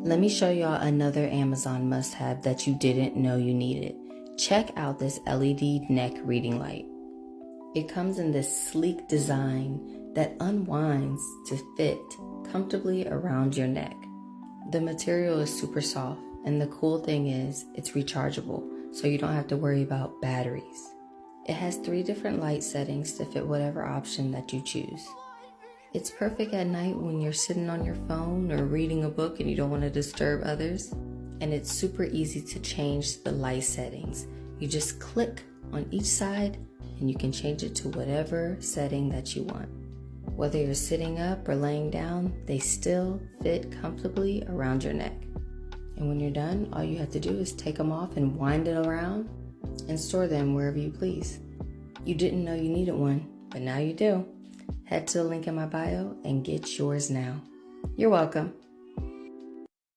Let me show y'all another Amazon must-have that you didn't know you needed. Check out this LED neck reading light. It comes in this sleek design that unwinds to fit comfortably around your neck. The material is super soft, and the cool thing is it's rechargeable, so you don't have to worry about batteries. It has 3 different light settings to fit whatever option that you choose. It's perfect at night when you're sitting on your phone or reading a book and you don't want to disturb others. And it's super easy to change the light settings. You just click on each side and you can change it to whatever setting that you want. Whether you're sitting up or laying down, they still fit comfortably around your neck. And when you're done, all you have to do is take them off and wind it around and store them wherever you please. You didn't know you needed one, but now you do. Head to the link in my bio and get yours now. You're welcome.